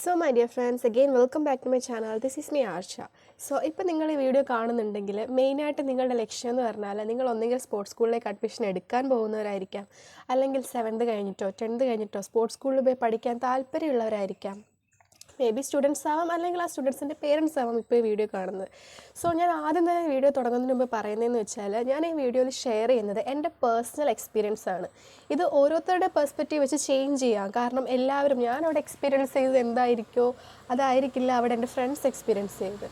So my dear friends, again welcome back to my channel. This is me Arsha. So ഇപ്പോൾ നിങ്ങൾ ഈ video കാണുന്നുണ്ടെങ്കിൽ മെയിനായിട്ട് നിങ്ങളുടെ ലക്ഷ്യം എന്ന് പറഞ്ഞാൽ നിങ്ങൾ ഒന്നെങ്കിൽ സ്പോർട്സ് സ്കൂളിലേക്ക് അഡ്മിഷൻ എടുക്കാൻ പോകുന്നവരായിരിക്കാം, അല്ലെങ്കിൽ 7th കഴിഞ്ഞിട്ടോ 10th കഴിഞ്ഞിട്ടോ സ്പോർട്സ് സ്കൂളിൽ പോയി പഠിക്കാൻ താല്പര്യമുള്ളവരായിരിക്കാം. മേ ബി സ്റ്റുഡൻസ് ആവാം, അല്ലെങ്കിൽ ആ സ്റ്റുഡൻസിൻ്റെ പേരൻസ് ആവാം ഇപ്പോൾ ഈ വീഡിയോ കാണുന്നത്. സോ ഞാൻ ആദ്യം തന്നെ വീഡിയോ തുടങ്ങുന്നതിന് മുമ്പ് പറയുന്നതെന്ന് വെച്ചാൽ, ഞാൻ ഈ വീഡിയോയിൽ ഷെയർ ചെയ്യുന്നത് എൻ്റെ പേഴ്സണൽ എക്സ്പീരിയൻസ് ആണ്. ഇത് ഓരോരുത്തരുടെ പെർസ്പെക്റ്റീവ് വെച്ച് ചേഞ്ച് ചെയ്യാം. കാരണം എല്ലാവരും ഞാൻ അവിടെ എക്സ്പീരിയൻസ് ചെയ്തത് എന്തായിരിക്കുമോ അതായിരിക്കില്ല അവിടെ എൻ്റെ ഫ്രണ്ട്സ് എക്സ്പീരിയൻസ് ചെയ്തത്.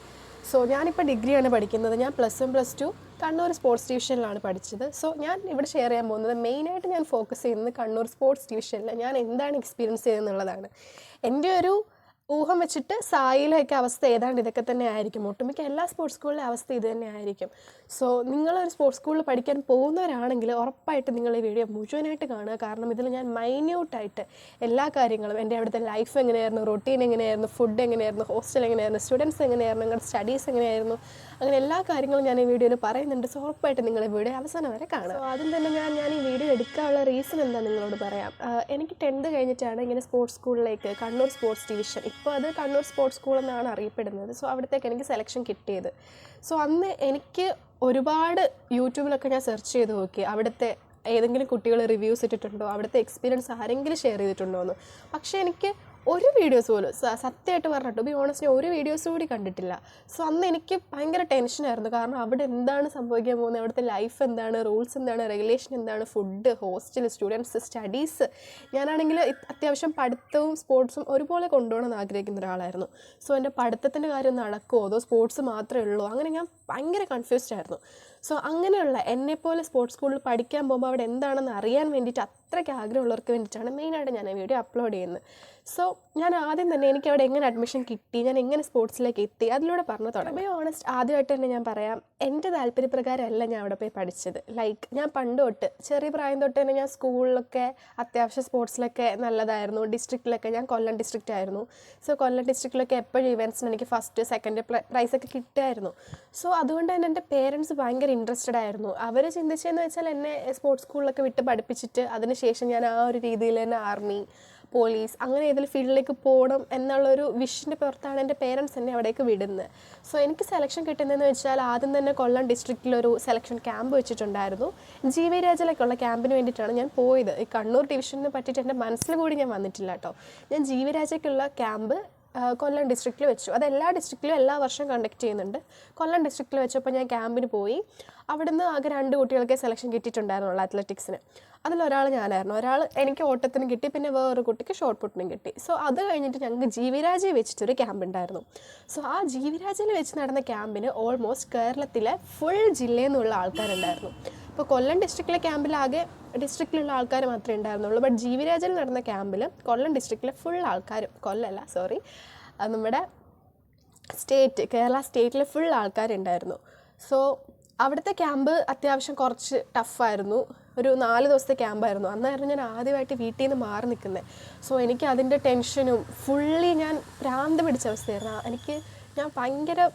സോ ഞാനിപ്പോൾ ഡിഗ്രിയാണ് പഠിക്കുന്നത്. ഞാൻ +1 +2 കണ്ണൂർ സ്പോർട്സ് ഡിവിഷനിലാണ് പഠിച്ചത്. സോ ഞാൻ ഇവിടെ ഷെയർ ചെയ്യാൻ പോകുന്നത് മെയിനായിട്ട് ഞാൻ ഫോക്കസ് ചെയ്യുന്നത് കണ്ണൂർ സ്പോർട്സ് ഡിവിഷനിൽ ഞാൻ എന്താണ് എക്സ്പീരിയൻസ് ചെയ്തതെന്നുള്ളതാണ്. എൻ്റെ ഒരു ഊഹം വെച്ചിട്ട് സായിലൊക്കെ അവസ്ഥ ഏതാണ്ട് ഇതൊക്കെ തന്നെ ആയിരിക്കും. ഒട്ടുമിക്ക എല്ലാ സ്പോർട്സ് സ്കൂളിലെ അവസ്ഥ ഇത് തന്നെ ആയിരിക്കും. സോ നിങ്ങളൊരു സ്പോർട്സ് സ്കൂളിൽ പഠിക്കാൻ പോകുന്നവരാണെങ്കിൽ ഉറപ്പായിട്ട് നിങ്ങൾ ഈ വീഡിയോ മുഴുവനായിട്ട് കാണുക. കാരണം ഇതിൽ ഞാൻ മൈന്യൂട്ടായിട്ട് എല്ലാ കാര്യങ്ങളും, എൻ്റെ അവിടുത്തെ ലൈഫ് എങ്ങനെയായിരുന്നു, റൊട്ടീൻ എങ്ങനെയായിരുന്നു, ഫുഡ് എങ്ങനെയായിരുന്നു, ഹോസ്റ്റൽ എങ്ങനെയായിരുന്നു, സ്റ്റുഡൻസ് എങ്ങനെയായിരുന്നു, നിങ്ങളുടെ സ്റ്റഡീസ് എങ്ങനെയായിരുന്നു, അങ്ങനെ എല്ലാ കാര്യങ്ങളും ഞാൻ ഈ വീഡിയോയിൽ പറയുന്നുണ്ട്. സോ ഉറപ്പായിട്ട് നിങ്ങൾ ഈ വീഡിയോ അവസാനം വരെ കാണുക. സോ ആദ്യം തന്നെ ഞാൻ ഈ വീഡിയോ എടുക്കാനുള്ള റീസൺ എന്താ നിങ്ങളോട് പറയാം. എനിക്ക് 10th കഴിഞ്ഞിട്ടാണ് ഇങ്ങനെ സ്പോർട്സ് സ്കൂളിലേക്ക്, കണ്ണൂർ സ്പോർട്സ് ഡിവിഷൻ, ഇപ്പോൾ അത് കണ്ണൂർ സ്പോർട്സ് സ്കൂൾ എന്നാണ് അറിയപ്പെടുന്നത്. സോ അവിടത്തേക്ക് എനിക്ക് സെലക്ഷൻ കിട്ടിയത്. സോ അന്ന് എനിക്ക് ഒരുപാട് യൂട്യൂബിലൊക്കെ ഞാൻ സെർച്ച് ചെയ്ത് നോക്കി, അവിടുത്തെ ഏതെങ്കിലും കുട്ടികൾ റിവ്യൂസ് ഇട്ടിട്ടുണ്ടോ, അവിടുത്തെ എക്സ്പീരിയൻസ് ആരെങ്കിലും ഷെയർ ചെയ്തിട്ടുണ്ടോ എന്ന്. പക്ഷേ എനിക്ക് ഒരു വീഡിയോസ് പോലും, സത്യമായിട്ട് പറഞ്ഞിട്ട് ബി ഓണസ്റ്റ്, ഒരു വീഡിയോസ് കൂടി കണ്ടിട്ടില്ല. സോ അന്ന് എനിക്ക് ഭയങ്കര ടെൻഷനായിരുന്നു. കാരണം അവിടെ എന്താണ് സംഭവിക്കാൻ പോകുന്നത്, അവിടുത്തെ ലൈഫ് എന്താണ്, റൂൾസ് എന്താണ്, റെഗുലേഷൻ എന്താണ്, ഫുഡ്, ഹോസ്റ്റൽ, സ്റ്റുഡൻസ്, സ്റ്റഡീസ്. ഞാനാണെങ്കിൽ അത്യാവശ്യം പഠിത്തവും സ്പോർട്സും ഒരുപോലെ കൊണ്ടുപോകണമെന്ന് ആഗ്രഹിക്കുന്ന ഒരാളായിരുന്നു. സോ എൻ്റെ പഠിത്തത്തിൻ്റെ കാര്യം നടക്കുമോ അതോ സ്പോർട്സ് മാത്രമേ ഉള്ളൂ, അങ്ങനെ ഞാൻ ഭയങ്കര കൺഫ്യൂസ്ഡ് ആയിരുന്നു. സോ അങ്ങനെയുള്ള എന്നെപ്പോലെ സ്പോർട്സ് സ്കൂളിൽ പഠിക്കാൻ പോകുമ്പോൾ അവിടെ എന്താണെന്ന് അറിയാൻ വേണ്ടിയിട്ട് അത്രയ്ക്ക് ആഗ്രഹമുള്ളവർക്ക് വേണ്ടിയിട്ടാണ് മെയിനായിട്ട് ഞാൻ ഈ വീഡിയോ അപ്ലോഡ് ചെയ്യുന്നത്. സോ ഞാൻ ആദ്യം തന്നെ എനിക്ക് അവിടെ എങ്ങനെ അഡ്മിഷൻ കിട്ടി, ഞാൻ എങ്ങനെ സ്പോർട്സിലേക്ക് എത്തി, അതിലൂടെ പറഞ്ഞു തുടങ്ങി. ഓണസ്റ്റ്, ആദ്യമായിട്ട് തന്നെ ഞാൻ പറയാം, എൻ്റെ താല്പര്യപ്രകാരമല്ല ഞാൻ അവിടെ പോയി പഠിച്ചത്. ലൈക്ക് ഞാൻ പണ്ട് തൊട്ട്, ചെറിയ പ്രായം തൊട്ട് തന്നെ ഞാൻ സ്കൂളിലൊക്കെ അത്യാവശ്യം സ്പോർട്സിലൊക്കെ നല്ലതായിരുന്നു. ഡിസ്ട്രിക്റ്റിലൊക്കെ, ഞാൻ കൊല്ലം ഡിസ്ട്രിക്റ്റ് ആയിരുന്നു. സോ കൊല്ലം ഡിസ്ട്രിക്റ്റിലൊക്കെ എപ്പോഴും ഇവൻറ്റ്സിന് എനിക്ക് 1st, 2nd പ്രൈസൊക്കെ കിട്ടുമായിരുന്നു. സോ അതുകൊണ്ട് തന്നെ എൻ്റെ പേരൻസ് ഭയങ്കര ഇൻട്രസ്റ്റഡ് ആയിരുന്നു. അവർ ചിന്തിച്ചതെന്ന് വെച്ചാൽ എന്നെ സ്പോർട്സ് സ്കൂളിലൊക്കെ വിട്ട് പഠിപ്പിച്ചിട്ട് അതിനുശേഷം ഞാൻ ആ ഒരു രീതിയിൽ തന്നെ ആർമി, പോലീസ്, അങ്ങനെ ഏതെങ്കിലും ഫീൽഡിലേക്ക് പോകണം എന്നുള്ളൊരു വിഷൻ്റെ പുറത്താണ് എൻ്റെ പേരൻസ് എന്നെ അവിടേക്ക് വിടുന്നത്. സോ എനിക്ക് സെലക്ഷൻ കിട്ടുന്നതെന്ന് വെച്ചാൽ ആദ്യം തന്നെ കൊല്ലം ഡിസ്ട്രിക്റ്റിലൊരു സെലക്ഷൻ ക്യാമ്പ് വെച്ചിട്ടുണ്ടായിരുന്നു. GV രാജിലേക്കുള്ള ക്യാമ്പിന് വേണ്ടിയിട്ടാണ് ഞാൻ പോയത്. ഈ കണ്ണൂർ ഡിവിഷനെ പറ്റിയിട്ട് എൻ്റെ മനസ്സിൽ കൂടി ഞാൻ വന്നിട്ടില്ല കേട്ടോ. ഞാൻ GV രാജയ്ക്കുള്ള ക്യാമ്പ് കൊല്ലം ഡിസ്ട്രിക്റ്റിൽ വെച്ചു. അത് എല്ലാ ഡിസ്ട്രിക്റ്റിലും എല്ലാ വർഷവും കണ്ടക്ട് ചെയ്യുന്നുണ്ട്. കൊല്ലം ഡിസ്ട്രിക്റ്റിൽ വെച്ചപ്പോൾ ഞാൻ ക്യാമ്പിന് പോയി. അവിടുന്ന് ആകെ 2 കുട്ടികൾക്ക് സെലക്ഷൻ കിട്ടിയിട്ടുണ്ടായിരുന്നുള്ളൂ അത്ലറ്റിക്സിന്. അതിലൊരാൾ ഞാനായിരുന്നു. ഒരാൾ എനിക്ക് ഓട്ടത്തിന് കിട്ടി, പിന്നെ വേറൊരു കുട്ടിക്ക് ഷോർട്ട് പുട്ടിനും കിട്ടി. സോ അത് കഴിഞ്ഞിട്ട് ഞങ്ങൾക്ക് GV രാജയിൽ വെച്ചിട്ടൊരു ക്യാമ്പ് ഉണ്ടായിരുന്നു. സോ ആ GV രാജയിൽ വെച്ച് നടന്ന ക്യാമ്പിന് ഓൾമോസ്റ്റ് കേരളത്തിലെ ഫുൾ ജില്ലയിൽ നിന്നുള്ള ആൾക്കാരുണ്ടായിരുന്നു. ഇപ്പോൾ കൊല്ലം ഡിസ്ട്രിക്റ്റിലെ ക്യാമ്പിലാകെ ഡിസ്ട്രിക്റ്റിലുള്ള ആൾക്കാർ മാത്രമേ ഉണ്ടായിരുന്നുള്ളൂ. ബട്ട് GV രാജയിൽ നടന്ന ക്യാമ്പിൽ കൊല്ലം ഡിസ്ട്രിക്റ്റിലെ ഫുൾ ആൾക്കാരും, കൊല്ലമല്ല സോറി, നമ്മുടെ സ്റ്റേറ്റ്, കേരള സ്റ്റേറ്റിലെ ഫുൾ ആൾക്കാരുണ്ടായിരുന്നു. സോ അവിടുത്തെ ക്യാമ്പ് അത്യാവശ്യം കുറച്ച് ടഫായിരുന്നു. ഒരു 4 ദിവസത്തെ ക്യാമ്പായിരുന്നു. അന്നായിരുന്നു ഞാൻ ആദ്യമായിട്ട് വീട്ടിൽ നിന്ന് മാറി നിൽക്കുന്നത്. സോ എനിക്ക് അതിൻ്റെ ടെൻഷനും ഫുള്ളി ഞാൻ ഭ്രാന്ത് പിടിച്ച അവസ്ഥയായിരുന്നു. ഞാൻ ഭയങ്കര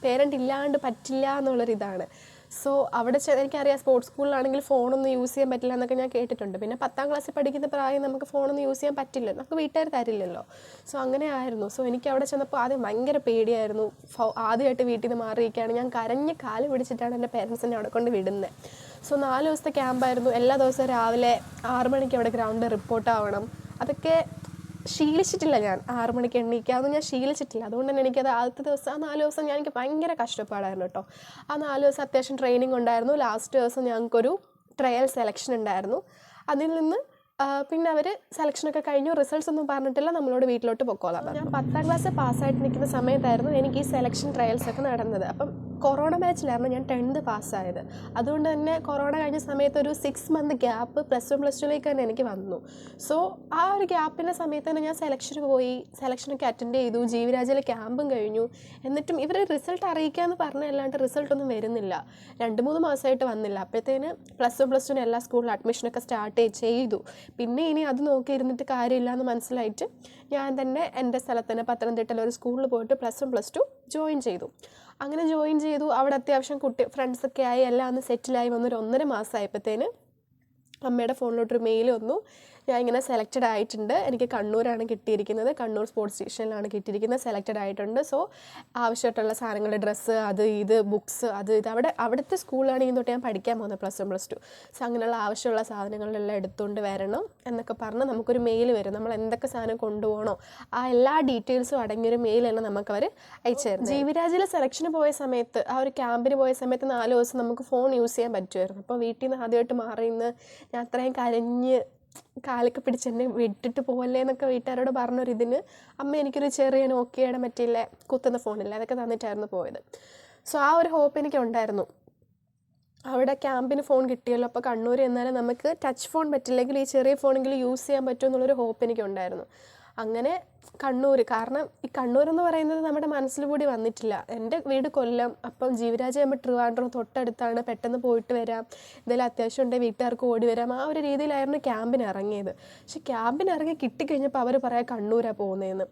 പേരൻ്റ് ഇല്ലാണ്ട് പറ്റില്ല എന്നുള്ളൊരിതാണ്. സോ അവിടെ എനിക്കറിയാം, സ്പോർട്സ് സ്കൂളിലാണെങ്കിൽ ഫോണൊന്നും യൂസ് ചെയ്യാൻ പറ്റില്ല എന്നൊക്കെ ഞാൻ കേട്ടിട്ടുണ്ട്. പിന്നെ 10th ക്ലാസ്സിൽ പഠിക്കുന്ന പ്രായം നമുക്ക് ഫോണൊന്നും യൂസ് ചെയ്യാൻ പറ്റില്ല, നമുക്ക് വീട്ടുകാർ തരില്ലല്ലോ. സോ അങ്ങനെ ആയിരുന്നു. സോ എനിക്ക് അവിടെ ചെന്നപ്പോൾ ആദ്യം ഭയങ്കര പേടിയായിരുന്നു. ആദ്യമായിട്ട് വീട്ടിൽ നിന്ന് മാറിയിരിക്കുകയാണ്. ഞാൻ കരഞ്ഞ് കാല് പിടിച്ചിട്ടാണ് എൻ്റെ പേരൻസിനെ അവിടെ കൊണ്ട് വിടുന്നത്. സോ 4 ദിവസത്തെ ക്യാമ്പായിരുന്നു. എല്ലാ ദിവസവും രാവിലെ 6 മണിക്ക് അവിടെ ഗ്രൗണ്ടിൽ റിപ്പോർട്ടാവണം. അതൊക്കെ ശീലിച്ചിട്ടില്ല ഞാൻ. 6 മണിക്ക് എണീക്കാമെന്ന് ഞാൻ ശീലിച്ചിട്ടില്ല. അതുകൊണ്ട് തന്നെ എനിക്കത് ആദ്യത്തെ ദിവസം, ആ 4 ദിവസം എനിക്ക് ഭയങ്കര കഷ്ടപ്പാടായിരുന്നു കേട്ടോ. ആ 4 ദിവസം അത്യാവശ്യം ട്രെയിനിങ് ഉണ്ടായിരുന്നു. ലാസ്റ്റ് ദിവസം ഞങ്ങൾക്കൊരു ട്രയൽ സെലക്ഷൻ ഉണ്ടായിരുന്നു. അതിൽ നിന്ന് പിന്നെ അവർ സെലക്ഷനൊക്കെ കഴിഞ്ഞു, റിസൾട്ട്സ് ഒന്നും പറഞ്ഞിട്ടില്ല, നമ്മളോട് വീട്ടിലോട്ട് പൊക്കോളാം. ഞാൻ 10th ക്ലാസ് പാസ്സായിട്ട് നിൽക്കുന്ന സമയത്തായിരുന്നു എനിക്ക് ഈ സെലക്ഷൻ ട്രയൽസൊക്കെ നടന്നത്. അപ്പം കൊറോണ ബാച്ചിലായിരുന്നു ഞാൻ 10th പാസ്സായത്. അതുകൊണ്ട് തന്നെ കൊറോണ കഴിഞ്ഞ സമയത്ത് ഒരു 6 month ഗ്യാപ്പ് +1 +2ലേക്ക് തന്നെ എനിക്ക് വന്നു. സോ ആ ഒരു ഗ്യാപ്പിൻ്റെ സമയത്ത് തന്നെ ഞാൻ സെലക്ഷന് പോയി, സെലക്ഷനൊക്കെ അറ്റൻഡ് ചെയ്തു. GV രാജയിലെ ക്യാമ്പും കഴിഞ്ഞു. എന്നിട്ടും ഇവർ റിസൾട്ട് അറിയിക്കാമെന്ന് പറഞ്ഞല്ലാണ്ട് റിസൾട്ടൊന്നും വരുന്നില്ല. 2-3 മാസമായിട്ട് വന്നില്ല. അപ്പോഴത്തേന് +1 +2 എല്ലാ സ്കൂളിലും അഡ്മിഷനൊക്കെ സ്റ്റാർട്ട് ചെയ്തു. പിന്നെ ഇനി അത് നോക്കി ഇരുന്നിട്ട് കാര്യമില്ല എന്ന് മനസ്സിലായിട്ട് ഞാൻ തന്നെ എൻ്റെ സ്ഥലത്ത് തന്നെ പത്തനംതിട്ടയിൽ ഒരു സ്കൂളിൽ പോയിട്ട് +1 +2 ജോയിൻ ചെയ്തു. അങ്ങനെ ജോയിൻ ചെയ്തു. അവിടെ അത്യാവശ്യം ഫ്രണ്ട്സൊക്കെ ആയി, എല്ലാം ഒന്ന് സെറ്റിലായി വന്നൊരു 1.5 മാസമായപ്പോഴത്തേന് അമ്മയുടെ ഫോണിലോട്ടൊരു മെയിൽ വന്നു. ഞാൻ ഇങ്ങനെ സെലക്റ്റഡ് ആയിട്ടുണ്ട്, എനിക്ക് കണ്ണൂരാണ് കിട്ടിയിരിക്കുന്നത്, കണ്ണൂർ സ്പോർട്സ് സ്റ്റേഷനിലാണ് കിട്ടിയിരിക്കുന്നത്, സെലക്റ്റഡ് ആയിട്ടുണ്ട്. സോ ആവശ്യമായിട്ടുള്ള സാധനങ്ങൾ, ഡ്രസ്സ്, അത് ഇത്, ബുക്സ്, അത് ഇത്, അവിടുത്തെ സ്കൂളിലാണെങ്കിൽ തൊട്ട് ഞാൻ പഠിക്കാൻ പോകുന്നത് +1 +2. സോ അങ്ങനെയുള്ള ആവശ്യമുള്ള സാധനങ്ങളെല്ലാം എടുത്തുകൊണ്ട് വരണം എന്നൊക്കെ പറഞ്ഞ് നമുക്കൊരു മെയിൽ വരും. നമ്മൾ എന്തൊക്കെ സാധനം കൊണ്ടുപോകണോ ആ എല്ലാ ഡീറ്റെയിൽസും അടങ്ങിയൊരു മെയിൽ തന്നെ നമുക്കവർ അയച്ചു തരും. ജീവിരാജിൽ സെലക്ഷന് പോയ സമയത്ത്, ആ ഒരു ക്യാമ്പിന് പോയ സമയത്ത് 4 ദിവസം നമുക്ക് ഫോൺ യൂസ് ചെയ്യാൻ പറ്റുമായിരുന്നു. അപ്പോൾ വീട്ടിൽ നിന്ന് ആദ്യമായിട്ട് മാറിയെന്ന് ഞാൻ അത്രയും കരഞ്ഞ് കാലൊക്കെ പിടിച്ച് എന്നെ വിട്ടിട്ട് പോകല്ലേ എന്നൊക്കെ വീട്ടുകാരോട് പറഞ്ഞൊരിതിന് അമ്മ എനിക്കൊരു ചെറിയ നോക്കിയയുടെ മറ്റില്ലേ കുത്തുന്ന ഫോണില്ല, അതൊക്കെ തന്നിട്ടായിരുന്നു പോയത്. സോ ആ ഒരു ഹോപ്പ് എനിക്കുണ്ടായിരുന്നു. അവിടെ ക്യാമ്പിന് ഫോൺ കിട്ടിയല്ലോ, അപ്പോൾ കണ്ണൂർ എന്നാലും നമുക്ക് ടച്ച് ഫോൺ പറ്റില്ലെങ്കിൽ ഈ ചെറിയ ഫോണെങ്കിലും യൂസ് ചെയ്യാൻ പറ്റുമെന്നുള്ളൊരു ഹോപ്പ് എനിക്കുണ്ടായിരുന്നു. അങ്ങനെ കണ്ണൂർ, കാരണം ഈ കണ്ണൂർ എന്ന് പറയുന്നത് നമ്മുടെ മനസ്സിൽ കൂടി വന്നിട്ടില്ല. എൻ്റെ വീട് കൊല്ലം, അപ്പം ജീവരാജ് ആകുമ്പോൾ ട്രിവാൻഡ്രം തൊട്ടടുത്താണ്, പെട്ടെന്ന് പോയിട്ട് വരാം, എന്തെങ്കിലും അത്യാവശ്യം ഉണ്ടെങ്കിൽ വീട്ടുകാർക്ക് ഓടി വരാം, ആ ഒരു രീതിയിലായിരുന്നു ക്യാമ്പിന് ഇറങ്ങിയത്. പക്ഷെ ക്യാമ്പിന് ഇറങ്ങി കിട്ടിക്കഴിഞ്ഞപ്പോൾ അവർ പറയാം കണ്ണൂരാണ് പോകുന്നതെന്ന്.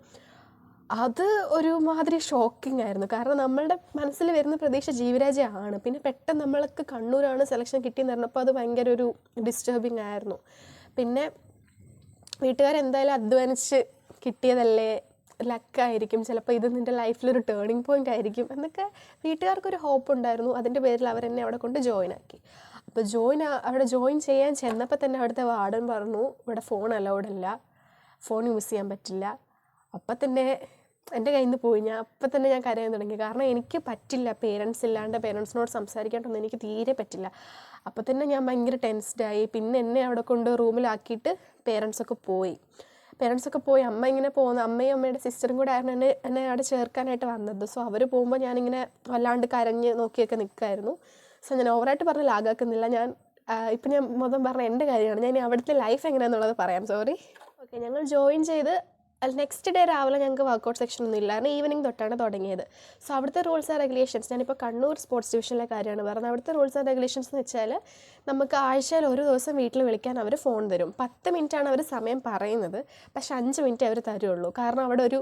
അത് ഒരുമാതിരി ഷോക്കിംഗ് ആയിരുന്നു. കാരണം നമ്മളുടെ മനസ്സിൽ വരുന്ന പ്രതീക്ഷ ജീവരാജയാണ്, പിന്നെ പെട്ടെന്ന് നമ്മൾക്ക് കണ്ണൂരാണ് സെലക്ഷൻ കിട്ടിയെന്ന് പറഞ്ഞപ്പോൾ അത് ഭയങ്കര ഒരു ഡിസ്റ്റർബിങ് ആയിരുന്നു. പിന്നെ വീട്ടുകാരെന്തായാലും അധ്വാനിച്ച് കിട്ടിയതല്ലേ, ലക്കായിരിക്കും, ചിലപ്പോൾ ഇത് നിൻ്റെ ലൈഫിലൊരു ടേണിംഗ് പോയിൻ്റ് ആയിരിക്കും എന്നൊക്കെ വീട്ടുകാർക്കൊരു ഹോപ്പ് ഉണ്ടായിരുന്നു. അതിൻ്റെ പേരിൽ അവരെന്നെ അവിടെ കൊണ്ട് ജോയിൻ ആക്കി. അപ്പോൾ അവിടെ ജോയിൻ ചെയ്യാൻ ചെന്നപ്പോൾ തന്നെ അവിടുത്തെ വാർഡൻ പറഞ്ഞു ഇവിടെ ഫോൺ അലൗഡ് അല്ല, ഫോൺ യൂസ് ചെയ്യാൻ പറ്റില്ല. അപ്പം തന്നെ എൻ്റെ കയ്യിൽ നിന്ന് പോയി. അപ്പം തന്നെ ഞാൻ കരയാൻ തുടങ്ങി. കാരണം എനിക്ക് പറ്റില്ല, പേരൻസ് ഇല്ലാണ്ട് പേരൻസിനോട് സംസാരിക്കാണ്ടൊന്നും എനിക്ക് തീരെ പറ്റില്ല. അപ്പോൾ തന്നെ ഞാൻ ഭയങ്കര ടെൻസ്ഡായി. പിന്നെ എന്നെ അവിടെ കൊണ്ട് റൂമിലാക്കിയിട്ട് പേരൻസൊക്കെ പോയി. അമ്മ ഇങ്ങനെ പോകുന്നു, അമ്മയും അമ്മയുടെ സിസ്റ്ററും കൂടെ ആയിരുന്നു എന്നെ അവിടെ ചേർക്കാനായിട്ട് വന്നത്. സോ അവർ പോകുമ്പോൾ ഞാനിങ്ങനെ വല്ലാണ്ട് കരഞ്ഞ് നോക്കിയൊക്കെ നിൽക്കുമായിരുന്നു. സോ ഞാൻ ഓവറായിട്ട് പറഞ്ഞ് ലാഗാക്കുന്നില്ല. ഇപ്പം ഞാൻ മൊത്തം പറഞ്ഞ എൻ്റെ കാര്യമാണ്. ഞാൻ അവിടുത്തെ ലൈഫ് എങ്ങനെയാണെന്നുള്ളത് പറയാം. സോറി. ഓക്കെ, ഞങ്ങൾ ജോയിൻ ചെയ്ത് നെക്സ്റ്റ് ഡേ രാവിലെ ഞങ്ങൾക്ക് വർക്കൗട്ട് സെക്ഷൻ ഒന്നും ഇല്ലായിരുന്നു, ഈവനിങ് തൊട്ടാണ് തുടങ്ങിയത്. സോ അവിടുത്തെ റൂൾസ് ആൻഡ് റെഗുലേഷൻസ്, ഞാനിപ്പോൾ കണ്ണൂർ സ്പോർട്സ് ഡിവിഷനിലെ കാര്യമാണ് പറയുന്നത്. അവിടുത്തെ റൂൾസ് ആൻഡ് റെഗുലേഷൻസ് എന്ന് വെച്ചാൽ നമുക്ക് ആഴ്ചയിൽ ഒരു ദിവസം വീട്ടിൽ വിളിക്കാൻ അവർ ഫോൺ തരും. 10 മിനിറ്റാണ് അവർ സമയം പറയുന്നത്, പക്ഷെ 5 മിനിറ്റ് അവർ തരുള്ളൂ. കാരണം അവിടെ ഒരു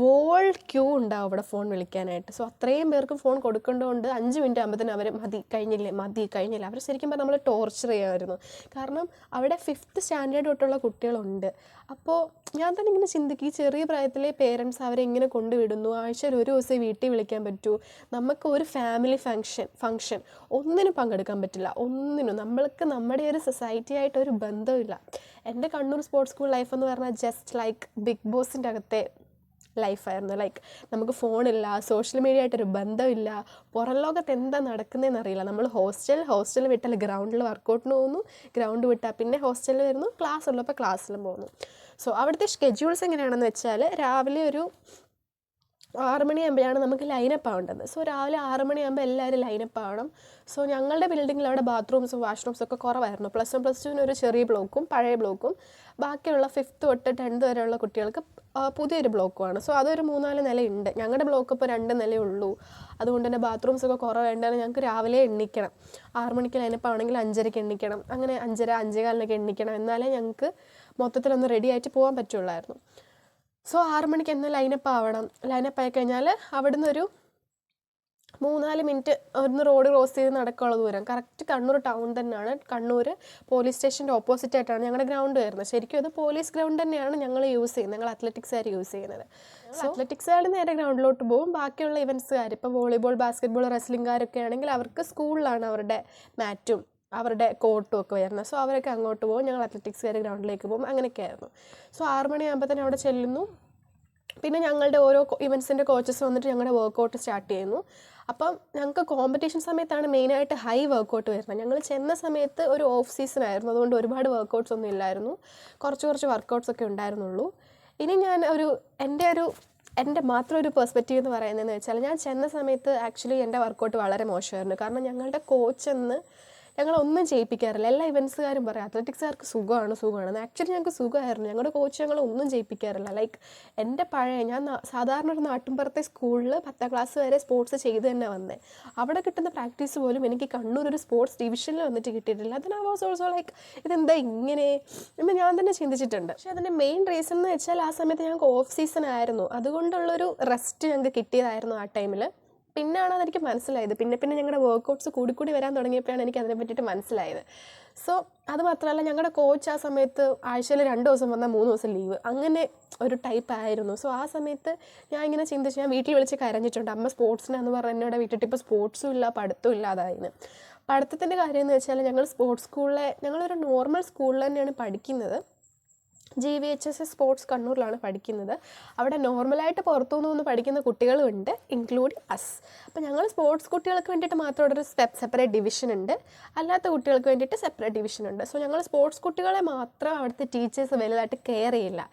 വോൾ ക്യൂ ഉണ്ടാവും അവിടെ ഫോൺ വിളിക്കാനായിട്ട്. സോ അത്രയും പേർക്ക് ഫോൺ കൊടുക്കേണ്ടതുകൊണ്ട് 5 മിനിറ്റ് ആകുമ്പോഴത്തേനും അവർ കഴിഞ്ഞില്ല. അവർ ശരിക്കും പറഞ്ഞാൽ നമ്മൾ ടോർച്ചർ ചെയ്യുമായിരുന്നു. കാരണം അവിടെ 5th സ്റ്റാൻഡേർഡ് തൊട്ടുള്ള കുട്ടികളുണ്ട്. അപ്പോൾ ഞാൻ തന്നെ ഇങ്ങനെ ചിന്തിക്കും, ഈ ചെറിയ പ്രായത്തിലെ പേരൻസ് അവരെ എങ്ങനെ കൊണ്ടുവിടുന്നു, ആഴ്ചയിൽ ഒരു ദിവസം വീട്ടിൽ വിളിക്കാൻ പറ്റൂ, നമുക്ക് ഒരു ഫാമിലി ഫങ്ഷൻ ഒന്നിനും പങ്കെടുക്കാൻ പറ്റില്ല, ഒന്നിനും. നമ്മൾക്ക് നമ്മുടെ ഒരു സൊസൈറ്റി ആയിട്ടൊരു ബന്ധമില്ല. എൻ്റെ കണ്ണൂർ സ്പോർട്സ് സ്കൂൾ ലൈഫ് എന്ന് പറഞ്ഞാൽ ജസ്റ്റ് ലൈക്ക് ബിഗ് ബോസിൻ്റെ അകത്തെ ലൈഫായിരുന്നു. ലൈക്ക് നമുക്ക് ഫോണില്ല, സോഷ്യൽ മീഡിയ ആയിട്ടൊരു ബന്ധമില്ല, പുറം ലോകത്ത് എന്താ നടക്കുന്നതെന്ന് അറിയില്ല. നമ്മൾ ഹോസ്റ്റൽ വിട്ടാൽ ഗ്രൗണ്ടിൽ വർക്കൗട്ടിന് പോകുന്നു, ഗ്രൗണ്ട് വിട്ടാൽ പിന്നെ ഹോസ്റ്റലിൽ വരുന്നു, ക്ലാസ് ഉള്ളപ്പോൾ ക്ലാസ്സിലും പോകുന്നു. സോ അവിടുത്തെ ഷെഡ്യൂൾസ് എങ്ങനെയാണെന്ന് വെച്ചാൽ രാവിലെ ഒരു 6 മണിയാകുമ്പോഴാണ് നമുക്ക് ലൈനപ്പ് ആവേണ്ടത്. സോ രാവിലെ 6 മണിയാകുമ്പോൾ എല്ലാവരും ലൈനപ്പ് ആവണം. സോ ഞങ്ങളുടെ ബിൽഡിങ്ങിൽ അവിടെ ബാത്റൂംസും വാഷ്റൂംസും ഒക്കെ കുറവായിരുന്നു. +1 +2 ഒരു ചെറിയ ബ്ലോക്കും പഴയ ബ്ലോക്കും, ബാക്കിയുള്ള 5th തൊട്ട് 10th വരെയുള്ള കുട്ടികൾക്ക് പുതിയൊരു ബ്ലോക്കുമാണ്. സോ അതൊരു 3-4 നിലയുണ്ട്. ഞങ്ങളുടെ ബ്ലോക്ക് ഇപ്പോൾ 2 നിലയേ ഉള്ളൂ. അതുകൊണ്ട് തന്നെ ബാത്റൂംസൊക്കെ കുറവേണ്ടാണ്. ഞങ്ങൾക്ക് രാവിലെ എണ്ണിക്കണം. 6 മണിക്ക് ലൈനപ്പ് ആണെങ്കിൽ 5:30 എണ്ണിക്കണം. അങ്ങനെ 5:30 5:15 എണ്ണിക്കണം. എന്നാലേ ഞങ്ങൾക്ക് മൊത്തത്തിലൊന്ന് റെഡി ആയിട്ട് പോകാൻ പറ്റുള്ളായിരുന്നു. സോ 6 മണിക്ക് എന്ന് ലൈനപ്പ് ആവണം. ലൈനപ്പ് ആയി കഴിഞ്ഞാൽ അവിടുന്ന് ഒരു 3-4 മിനിറ്റ് അവിടുന്ന് റോഡ് ക്രോസ് ചെയ്ത് നടക്കാനുള്ള ദൂരം. കറക്റ്റ് കണ്ണൂർ ടൗൺ തന്നെയാണ്. കണ്ണൂർ പോലീസ് സ്റ്റേഷൻ്റെ ഓപ്പോസിറ്റ് ആയിട്ടാണ് ഞങ്ങളുടെ ഗ്രൗണ്ട് വരുന്നത്. ശരിക്കും അത് പോലീസ് ഗ്രൗണ്ട് തന്നെയാണ് ഞങ്ങൾ യൂസ് ചെയ്യുന്നത്, ഞങ്ങൾ അത്ലറ്റിക്സുകാർ യൂസ് ചെയ്യുന്നത്. സോ അത്ലറ്റിക്സുകാർ നേരെ ഗ്രൗണ്ടിലോട്ട് പോകും. ബാക്കിയുള്ള ഇവൻറ്റ്സുകാർ, ഇപ്പോൾ വോളിബോൾ, ബാസ്കറ്റ്ബോൾ, റെസ്ലിംഗുകാരൊക്കെ ആണെങ്കിൽ അവർക്ക് സ്കൂളിലാണ് അവരുടെ മാറ്റും അവരുടെ കോട്ടും ഒക്കെ വരുന്നത്. സോ അവരൊക്കെ അങ്ങോട്ട് പോകും, ഞങ്ങൾ അത്ലറ്റിക്സുകാർ ഗ്രൗണ്ടിലേക്ക് പോകും. അങ്ങനെയൊക്കെ ആയിരുന്നു. സോ 6 മണിയാകുമ്പോൾ തന്നെ അവിടെ ചെല്ലുന്നു. പിന്നെ ഞങ്ങളുടെ ഓരോ ഇവൻറ്റ്സിൻ്റെ കോച്ചസ് വന്നിട്ട് ഞങ്ങളുടെ വർക്കൗട്ട് സ്റ്റാർട്ട് ചെയ്യുന്നു. അപ്പം ഞങ്ങൾക്ക് കോമ്പറ്റീഷൻ സമയത്താണ് മെയിനായിട്ട് ഹൈ വർക്കൗട്ട് വരുന്നത്. ഞങ്ങൾ ചെന്ന സമയത്ത് ഒരു ഓഫ് സീസൺ ആയിരുന്നു, അതുകൊണ്ട് ഒരുപാട് വർക്കൗട്ട്സ് ഒന്നും ഇല്ലായിരുന്നു, കുറച്ച് വർക്കൗട്ട്സ് ഒക്കെ ഉണ്ടായിരുന്നുള്ളൂ. ഇനി ഞാൻ എൻ്റെ മാത്രം ഒരു പെർസ്പെക്റ്റീവ് എന്ന് പറയുന്നതെന്ന് വെച്ചാൽ, ഞാൻ ചെന്ന സമയത്ത് ആക്ച്വലി എൻ്റെ വർക്കൗട്ട് വളരെ മോശമായിരുന്നു. കാരണം ഞങ്ങളുടെ കോച്ചെന്ന് ഞങ്ങളൊന്നും ചെയ്യിപ്പിക്കാറില്ല. എല്ലാ ഇവൻറ്റ്സുകാരും പറയും അത്ലറ്റിക്സുകാർക്ക് സുഖമാണ്. ആക്ച്വലി ഞങ്ങൾക്ക് സുഖമായിരുന്നു. ഞങ്ങളുടെ കോച്ച് ഞങ്ങളൊന്നും ചെയ്യിപ്പിക്കാറില്ല. ലൈക്ക് എൻ്റെ ഞാൻ സാധാരണ ഒരു നാട്ടിൻപുറത്തെ സ്കൂളിൽ 10th ക്ലാസ് വരെ സ്പോർട്സ് ചെയ്ത് തന്നെ വന്നേ. അവിടെ കിട്ടുന്ന പ്രാക്ടീസ് പോലും എനിക്ക് കണ്ണൂർ ഒരു സ്പോർട്സ് ഡിവിഷനിൽ വന്നിട്ട് കിട്ടിയിട്ടില്ല. അതിന് ഐ വാസ് ഓൾസോ ലൈക്ക് ഇതെന്താ ഇങ്ങനെ എന്ന് ഞാൻ തന്നെ ചിന്തിച്ചിട്ടുണ്ട്. പക്ഷേ അതിൻ്റെ മെയിൻ റീസൺ എന്ന് വെച്ചാൽ ആ സമയത്ത് ഞങ്ങൾക്ക് ഓഫ് സീസൺ ആയിരുന്നു, അതുകൊണ്ടുള്ളൊരു റെസ്റ്റ് ഞങ്ങൾക്ക് കിട്ടിയതായിരുന്നു ആ ടൈമിൽ. പിന്നാണ് അതെനിക്ക് മനസ്സിലായത്. പിന്നെ ഞങ്ങളുടെ വർക്കൗട്ട്സ് കൂടി വരാൻ തുടങ്ങിയപ്പോഴാണ് എനിക്ക് അതിനെ പറ്റിയിട്ട് മനസ്സിലായത്. സോ അത് മാത്രമല്ല, ഞങ്ങളുടെ കോച്ച് ആ സമയത്ത് ആഴ്ചയിൽ 2 ദിവസം വന്നാൽ 3 ദിവസം ലീവ്, അങ്ങനെ ഒരു ടൈപ്പ് ആയിരുന്നു. സോ ആ സമയത്ത് ഞാൻ ഇങ്ങനെ ചിന്തിച്ച് ഞാൻ വീട്ടിൽ വിളിച്ച് കരഞ്ഞിട്ടുണ്ട്. അമ്മ സ്പോർട്സിനെന്ന് പറഞ്ഞ് എന്നോട് വിട്ടിട്ട് ഇപ്പോൾ സ്പോർട്സും ഇല്ല പഠിത്തവും ഇല്ലാതായിന്. പഠിത്തത്തിൻ്റെ കാര്യം എന്ന് വെച്ചാൽ ഞങ്ങളൊരു നോർമൽ സ്കൂളിൽ തന്നെയാണ് പഠിക്കുന്നത്. GVHS സ്പോർട്സ് കണ്ണൂരിലാണ് പഠിക്കുന്നത്. അവിടെ നോർമലായിട്ട് പുറത്തുനിന്ന് വന്ന് പഠിക്കുന്ന കുട്ടികളുമുണ്ട്, ഇൻക്ലൂഡിങ് അസ്. അപ്പോൾ ഞങ്ങൾ സ്പോർട്സ് കുട്ടികൾക്ക് വേണ്ടിയിട്ട് മാത്രം ഒരു സെപ്പറേറ്റ് ഡിവിഷൻ ഉണ്ട്, അല്ലാത്ത കുട്ടികൾക്ക് വേണ്ടിയിട്ട് സെപ്പറേറ്റ് ഡിവിഷൻ ഉണ്ട്. സോ ഞങ്ങൾ സ്പോർട്സ് കുട്ടികളെ മാത്രം അവിടുത്തെ ടീച്ചേഴ്സ് വലുതായിട്ട് കെയർ ചെയ്യില്ല.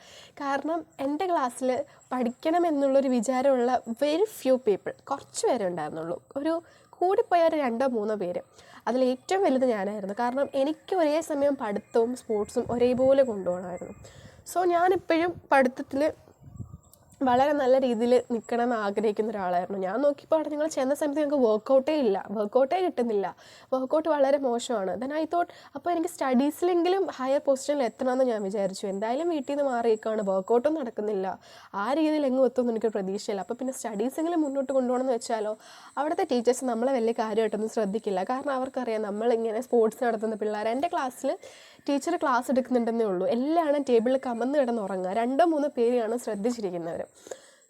കാരണം എൻ്റെ ക്ലാസ്സിൽ പഠിക്കണം എന്നുള്ളൊരു വിചാരമുള്ള വെരി ഫ്യൂ പീപ്പിൾ, കുറച്ച് പേരെ ഉണ്ടായിരുന്നുള്ളൂ. ഒരു കൂടിപ്പോയ ഒരു 2-3 പേര്. അതിലേറ്റവും വലുത് ഞാനായിരുന്നു. കാരണം എനിക്ക് ഒരേ സമയം പഠിത്തവും സ്പോർട്സും ഒരേപോലെ കൊണ്ടുപോകണമായിരുന്നു. സോ ഞാനിപ്പോഴും പഠിത്തത്തിൽ വളരെ നല്ല രീതിയിൽ നിൽക്കണമെന്ന് ആഗ്രഹിക്കുന്ന ഒരാളായിരുന്നു. ഞാൻ നോക്കിയപ്പോൾ അവിടെ ഞങ്ങൾ ചെന്ന സമയത്ത് ഞങ്ങൾക്ക് വർക്കൗട്ടേ കിട്ടുന്നില്ല. വർക്കൗട്ട് വളരെ മോശമാണ്. ദെൻ ഐ തോട്ട് അപ്പോൾ എനിക്ക് സ്റ്റഡീസിലെങ്കിലും ഹയർ പൊസിഷനിൽ എത്തണമെന്ന് ഞാൻ വിചാരിച്ചു. എന്തായാലും വീട്ടിൽ നിന്ന് മാറിയേക്കാണ്, വർക്കൗട്ടും നടക്കുന്നില്ല, ആ രീതിയിൽ എങ്ങും എത്തുമെന്ന് എനിക്ക് പ്രതീക്ഷയില്ല. അപ്പോൾ പിന്നെ സ്റ്റഡീസെങ്കിലും മുന്നോട്ട് കൊണ്ടുപോകണമെന്ന് വെച്ചാലോ, അവിടുത്തെ ടീച്ചേഴ്സ് നമ്മളെ വലിയ കാര്യമായിട്ടൊന്നും ശ്രദ്ധിക്കില്ല. കാരണം അവർക്കറിയാം നമ്മളിങ്ങനെ സ്പോർട്സ് നടത്തുന്ന പിള്ളേർ. എൻ്റെ ക്ലാസ്സിൽ ടീച്ചർ ക്ലാസ് എടുക്കുന്നുണ്ടെന്നേ ഉള്ളൂ, എല്ലാവരും ടേബിളിൽ കമന്ന് കിടന്നുറങ്ങുക, 2-3 പേരെയാണ് ശ്രദ്ധിച്ചിരിക്കുന്നവർ.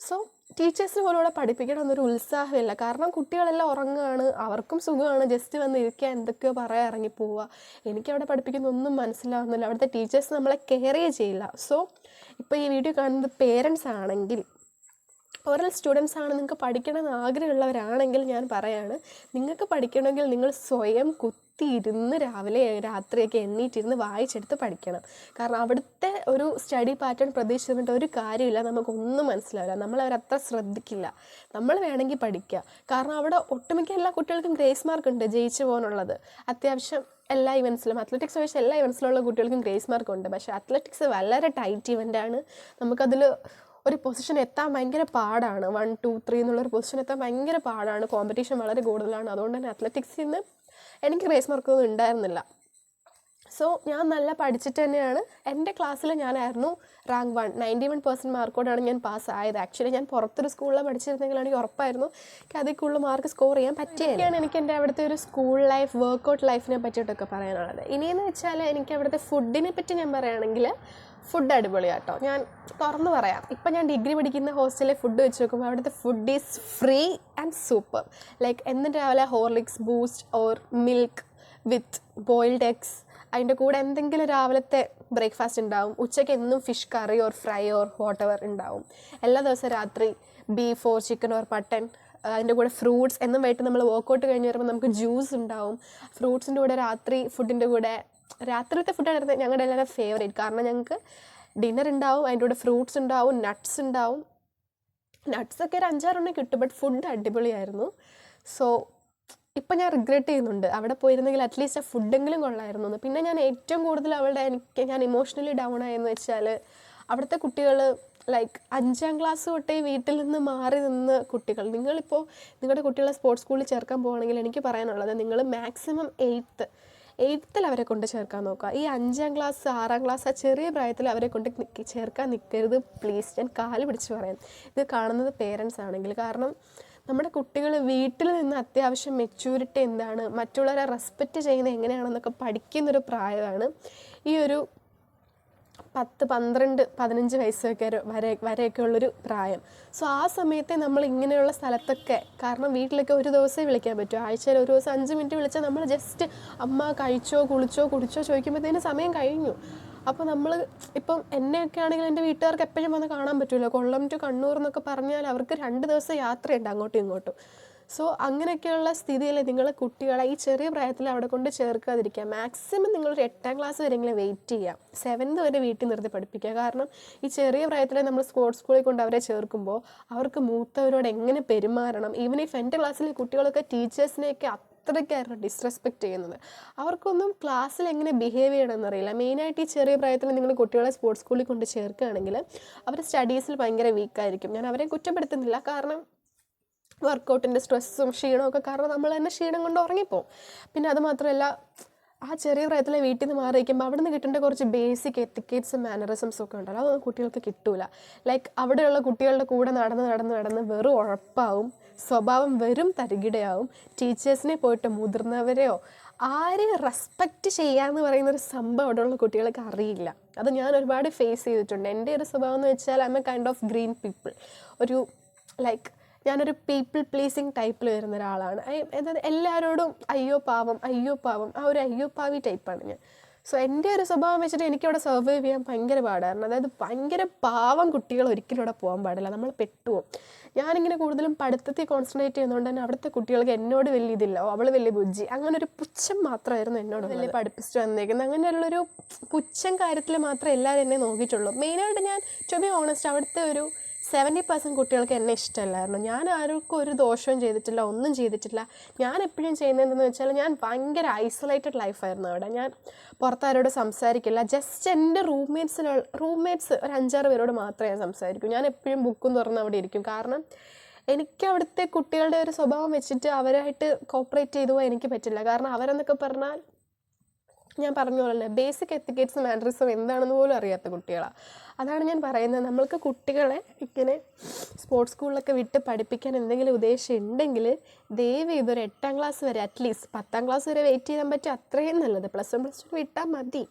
സോ ടീച്ചേഴ്സിന് പോലും ഇവിടെ പഠിപ്പിക്കണം എന്നൊരു ഉത്സാഹമില്ല. കാരണം കുട്ടികളെല്ലാം ഉറങ്ങുകയാണ്, അവർക്കും സുഖമാണ്, ജസ്റ്റ് വന്ന് ഇരിക്കുക, എന്തൊക്കെയോ പറയാൻ ഇറങ്ങിപ്പോവുക. എനിക്കവിടെ പഠിപ്പിക്കുന്ന ഒന്നും മനസ്സിലാവുന്നില്ല. അവിടുത്തെ ടീച്ചേഴ്സ് നമ്മളെ കെയർ ചെയ്യില്ല. സോ ഇപ്പോൾ ഈ വീഡിയോ കാണുന്നത് പേരൻസ് ആണെങ്കിൽ, ഓരൽ സ്റ്റുഡൻസ് ആണ്, നിങ്ങൾക്ക് പഠിക്കണമെന്ന് ആഗ്രഹമുള്ളവരാണെങ്കിൽ ഞാൻ പറയാണ്, നിങ്ങൾക്ക് പഠിക്കണമെങ്കിൽ നിങ്ങൾ സ്വയം കുത്തിയിരുന്ന് രാത്രിയൊക്കെ എണ്ണീറ്റിരുന്ന് വായിച്ചെടുത്ത് പഠിക്കണം. കാരണം അവിടുത്തെ ഒരു സ്റ്റഡി പാറ്റേൺ പ്രതീക്ഷിച്ചിട്ട് ഒരു കാര്യമില്ല, നമുക്കൊന്നും മനസ്സിലാവില്ല, നമ്മളവരത്ര ശ്രദ്ധിക്കില്ല. നമ്മൾ വേണമെങ്കിൽ പഠിക്കുക. കാരണം അവിടെ ഒട്ടുമിക്ക എല്ലാ കുട്ടികൾക്കും ഗ്രേസ് മാർക്ക് ഉണ്ട് ജയിച്ചു പോകാനുള്ളത്. അത്യാവശ്യം എല്ലാ ഇവൻസിലും, അത്ലറ്റിക്സ് ഒഴിച്ച് എല്ലാ ഇവൻസിലുള്ള കുട്ടികൾക്കും ഗ്രേസ് മാർക്ക് ഉണ്ട്. പക്ഷേ അത്ലറ്റിക്സ് വളരെ ടൈറ്റ് ഇവൻ്റാണ്. നമുക്കതിൽ ഒരു പൊസിഷൻ എത്താൻ ഭയങ്കര പാടാണ്. 1, 2, 3 എന്നുള്ളൊരു പൊസിഷൻ എത്താൻ ഭയങ്കര പാടാണ്. കോമ്പറ്റീഷൻ വളരെ കൂടുതലാണ്. അതുകൊണ്ട് തന്നെ അത്ലറ്റിക്സിൽ നിന്ന് എനിക്ക് ഗ്രേസ് മാർക്കൊന്നും ഉണ്ടായിരുന്നില്ല. സോ ഞാൻ നല്ല പഠിച്ചിട്ട് തന്നെയാണ്, എൻ്റെ ക്ലാസ്സിൽ ഞാനായിരുന്നു റാങ്ക് 1, 91% മാർക്കോടാണ് ഞാൻ പാസ്സായത്. ആക്ച്വലി ഞാൻ പുറത്തൊരു സ്കൂളിൽ പഠിച്ചിരുന്നെങ്കിൽ എനിക്ക് ഉറപ്പായിരുന്നു എനിക്ക് അതിൽ കൂടുതൽ മാർക്ക് സ്കോർ ചെയ്യാൻ പറ്റിയാണ്. എനിക്ക് എൻ്റെ അവിടുത്തെ ഒരു സ്കൂൾ ലൈഫ്, വർക്കൗട്ട് ലൈഫിനെ പറ്റിയിട്ടൊക്കെ പറയാനുള്ളത്. ഇനിയെന്ന് വെച്ചാൽ എനിക്ക് അവിടുത്തെ ഫുഡിനെ പറ്റി ഞാൻ പറയുകയാണെങ്കിൽ, ഫുഡ് അടിപൊളിയാട്ടോ. ഞാൻ തുറന്ന് പറയാം, ഇപ്പം ഞാൻ ഡിഗ്രി പഠിക്കുന്ന ഹോസ്റ്റലിലെ ഫുഡ് വെച്ച് നോക്കുമ്പോൾ അവിടുത്തെ food is free and super. Like എന്നും രാവിലെ Horlicks, boost or milk with boiled eggs, അതിൻ്റെ കൂടെ എന്തെങ്കിലും രാവിലത്തെ ബ്രേക്ക്ഫാസ്റ്റ് ഉണ്ടാവും. ഉച്ചയ്ക്ക് എന്നും fish curry or fry or whatever ഉണ്ടാവും. എല്ലാ ദിവസവും രാത്രി beef or chicken or mutton, അതിൻ്റെ കൂടെ ഫ്രൂട്ട്സ്. എന്നും വൈകിട്ട് നമ്മൾ വർക്കൗട്ട് കഴിഞ്ഞ് വരുമ്പോൾ നമുക്ക് ജ്യൂസ് ഉണ്ടാവും. ഫ്രൂട്ട്സിൻ്റെ കൂടെ രാത്രി ഫുഡിൻ്റെ കൂടെ, രാത്രിയിലത്തെ ഫുഡായിരുന്നു ഞങ്ങളുടെ എല്ലാവരും ഫേവറേറ്റ്. കാരണം ഞങ്ങൾക്ക് ഡിന്നർ ഉണ്ടാവും, അതിൻ്റെ കൂടെ ഫ്രൂട്ട്സ് ഉണ്ടാവും, നട്ട്സ് ഉണ്ടാവും. നട്ട്സൊക്കെ ഒരു 5-6 കിട്ടും, ബട്ട് ഫുഡ് അടിപൊളിയായിരുന്നു. സോ ഇപ്പം ഞാൻ റിഗ്രറ്റ് ചെയ്യുന്നുണ്ട്, അവിടെ പോയിരുന്നെങ്കിൽ അറ്റ്ലീസ്റ്റ് ആ ഫുഡെങ്കിലും കൊള്ളായിരുന്നു. പിന്നെ ഞാൻ ഏറ്റവും കൂടുതൽ ഞാൻ ഇമോഷണലി ഡൗൺ ആയെന്ന് വെച്ചാൽ, അവിടുത്തെ കുട്ടികൾ ലൈക്ക് 5ാം ക്ലാസ് തൊട്ടേ വീട്ടിൽ നിന്ന് മാറി നിന്ന് കുട്ടികൾ. നിങ്ങളിപ്പോൾ നിങ്ങളുടെ കുട്ടികളെ സ്പോർട്സ് സ്കൂളിൽ ചേർക്കാൻ പോകുകയാണെങ്കിൽ എനിക്ക് പറയാനുള്ളത്, നിങ്ങൾ മാക്സിമം 8th അവരെ കൊണ്ട് ചേർക്കാൻ നോക്കുക. ഈ 5ാം ക്ലാസ് 6ാം ക്ലാസ് ആ ചെറിയ പ്രായത്തിൽ അവരെ കൊണ്ട് ചേർക്കാൻ നിൽക്കരുത് പ്ലീസ്. ഞാൻ കാല് പിടിച്ച് പറയാം, ഇത് കാണുന്നത് പേരൻസ് ആണെങ്കിൽ. കാരണം നമ്മുടെ കുട്ടികൾ വീട്ടിൽ നിന്ന് അത്യാവശ്യം മെച്യൂരിറ്റി എന്താണ്, മറ്റുള്ളവരെ റെസ്പെക്റ്റ് ചെയ്യുന്നത് എങ്ങനെയാണെന്നൊക്കെ പഠിക്കുന്നൊരു പ്രായമാണ് ഈ ഒരു 10, 12, 15 വയസ്സൊക്കെ വരെയൊക്കെ ഉള്ളൊരു പ്രായം. സോ ആ സമയത്തെ നമ്മൾ ഇങ്ങനെയുള്ള സ്ഥലത്തൊക്കെ, കാരണം വീട്ടിലൊക്കെ ഒരു ദിവസമേ വിളിക്കാൻ പറ്റും, ആഴ്ചയിൽ ഒരു ദിവസം 5 മിനിറ്റ് വിളിച്ചാൽ നമ്മൾ ജസ്റ്റ് അമ്മ കഴിച്ചോ കുളിച്ചോ കുടിച്ചോ ചോദിക്കുമ്പോഴത്തേന് സമയം കഴിഞ്ഞു. അപ്പോൾ നമ്മൾ ഇപ്പം എന്നെയൊക്കെ ആണെങ്കിൽ എൻ്റെ വീട്ടുകാർക്ക് എപ്പോഴും വന്ന് കാണാൻ പറ്റില്ല. കൊല്ലം ടു കണ്ണൂർ എന്നൊക്കെ പറഞ്ഞാൽ അവർക്ക് 2 ദിവസം യാത്രയുണ്ട് അങ്ങോട്ടും ഇങ്ങോട്ടും. സോ അങ്ങനെയൊക്കെയുള്ള സ്ഥിതിയിൽ നിങ്ങൾ കുട്ടികളെ ഈ ചെറിയ പ്രായത്തിൽ അവിടെ കൊണ്ട് ചേർക്കാതിരിക്കുക. മാക്സിമം നിങ്ങളൊരു 8ാം ക്ലാസ് വരെയെങ്കിലും വെയിറ്റ് ചെയ്യുക, 7th വരെ വീട്ടിൽ നിർത്തി പഠിപ്പിക്കുക. കാരണം ഈ ചെറിയ പ്രായത്തിൽ നമ്മൾ സ്പോർട്സ് സ്കൂളിൽ കൊണ്ട് അവരെ ചേർക്കുമ്പോൾ അവർക്ക് മൂത്തവരോട് എങ്ങനെ പെരുമാറണം, ഈവൻ ഇഫ് എൻ്റെ ക്ലാസ്സിലെ കുട്ടികളൊക്കെ ടീച്ചേഴ്സിനെയൊക്കെ അത്രയ്ക്കായിരുന്നു ഡിസ്റെസ്പെക്റ്റ് ചെയ്യുന്നത്. അവർക്കൊന്നും ക്ലാസ്സിൽ എങ്ങനെ ബിഹേവ് ചെയ്യണമെന്നറിയില്ല. മെയിനായിട്ട് ഈ ചെറിയ പ്രായത്തിൽ നിങ്ങൾ കുട്ടികളെ സ്പോർട്സ് സ്കൂളിൽ കൊണ്ട് ചേർക്കുകയാണെങ്കിൽ അവർ സ്റ്റഡീസിൽ ഭയങ്കര വീക്കായിരിക്കും. ഞാൻ അവരെ കുറ്റപ്പെടുത്തുന്നില്ല, കാരണം വർക്കൗട്ടിൻ്റെ സ്ട്രെസ്സും ക്ഷീണമൊക്കെ കാരണം നമ്മൾ തന്നെ ക്ഷീണം കൊണ്ട് ഉറങ്ങിപ്പോവും. പിന്നെ അതുമാത്രമല്ല, ആ ചെറിയ പ്രായത്തിലെ വീട്ടിൽ നിന്ന് മാറി വയ്ക്കുമ്പോൾ അവിടെ നിന്ന് കിട്ടേണ്ട കുറച്ച് ബേസിക് എത്തിക്കേറ്റ്സും മാനറിസംസും ഒക്കെ ഉണ്ടല്ലോ, അതൊന്നും കുട്ടികൾക്ക് കിട്ടൂല. ലൈക്ക് അവിടെയുള്ള കുട്ടികളുടെ കൂടെ നടന്ന് വെറും ഉഴപ്പാവും, സ്വഭാവം വെറും തരികിടയാവും. ടീച്ചേഴ്സിനെ പോയിട്ട് മുതിർന്നവരെയോ ആരെയും റെസ്പെക്റ്റ് ചെയ്യാന്ന് പറയുന്നൊരു സംഭവം അവിടെയുള്ള കുട്ടികൾക്ക് അറിയില്ല. അത് ഞാൻ ഒരുപാട് ഫേസ് ചെയ്തിട്ടുണ്ട്. എൻ്റെ ഒരു സ്വഭാവം എന്ന് വെച്ചാൽ I M A kind of green people. ഒരു ലൈക്ക് ഞാനൊരു പീപ്പിൾ പ്ലീസിങ് ടൈപ്പിൽ വരുന്ന ഒരാളാണ്. അതായത് എല്ലാവരോടും അയ്യോ പാവം ആ ഒരു അയ്യോ പാവി ടൈപ്പാണ് ഞാൻ. സോ എൻ്റെ ഒരു സ്വഭാവം വെച്ചിട്ട് എനിക്കവിടെ സർവൈവ് ചെയ്യാൻ ഭയങ്കര പാടായിരുന്നു. അതായത് ഭയങ്കര പാവം കുട്ടികൾ ഒരിക്കലും അവിടെ പോകാൻ പാടില്ല, നമ്മൾ പെട്ടുപോകും. ഞാനിങ്ങനെ കൂടുതലും പഠിത്തത്തിൽ കോൺസെൻട്രേറ്റ് ചെയ്യുന്നതുകൊണ്ട് തന്നെ അവിടുത്തെ കുട്ടികൾക്ക് എന്നോട് വലിയ ഇതില്ല, അവൾ വലിയ ബുജ്ജി, അങ്ങനെ ഒരു പുച്ഛം മാത്രമായിരുന്നു എന്നോട് വലിയ പഠിപ്പിച്ചിട്ട് വന്നേക്കുന്നത്. അങ്ങനെയുള്ളൊരു പുച്ഛം കാര്യത്തിൽ മാത്രമേ എല്ലാവരും എന്നെ നോക്കിയിട്ടുള്ളൂ. മെയിനായിട്ട് ഞാൻ ടു ബി ഓണസ്റ്റ് അവിടുത്തെ ഒരു 70% കുട്ടികൾക്ക് എന്നെ ഇഷ്ടമല്ലായിരുന്നു. ഞാൻ ആർക്കും ഒരു ദോഷവും ചെയ്തിട്ടില്ല, ഒന്നും ചെയ്തിട്ടില്ല. ഞാൻ എപ്പോഴും ചെയ്യുന്നതെന്ന് വെച്ചാൽ ഞാൻ ഭയങ്കര ഐസൊലേറ്റഡ് ലൈഫായിരുന്നു അവിടെ. ഞാൻ പുറത്താരോട് സംസാരിക്കില്ല. ജസ്റ്റ് എൻ്റെ റൂംമേറ്റ്സ് ഒരു 5-6 പേരോട് മാത്രമേ ഞാൻ സംസാരിക്കൂ. ഞാൻ എപ്പോഴും ബുക്കും തുറന്ന് അവിടെ ഇരിക്കും. കാരണം എനിക്ക് അവിടുത്തെ കുട്ടികളുടെ ഒരു സ്വഭാവം വെച്ചിട്ട് അവരായിട്ട് കോപ്പറേറ്റ് ചെയ്തു പോകാൻ എനിക്ക് പറ്റില്ല. കാരണം അവരെന്നൊക്കെ പറഞ്ഞാൽ ഞാൻ പറഞ്ഞ പോലെ ബേസിക് എത്തിക്കേറ്റ്സും മാനറിസം എന്താണെന്ന് പോലും അറിയാത്ത കുട്ടികളാണ്. അതാണ് ഞാൻ പറയുന്നത്, നമ്മൾക്ക് കുട്ടികളെ ഇങ്ങനെ സ്പോർട്സ് സ്കൂളിലൊക്കെ വിട്ട് പഠിപ്പിക്കാൻ എന്തെങ്കിലും ഉദ്ദേശം ഉണ്ടെങ്കിൽ ദയവ് ഇതൊരു 8ാം ക്ലാസ് വരെ, അറ്റ്ലീസ്റ്റ് 10ാം ക്ലാസ് വരെ വെയിറ്റ് ചെയ്യാൻ പറ്റും, അത്രയും നല്ലത്. +1 +2 വിട്ടാൽ മതി.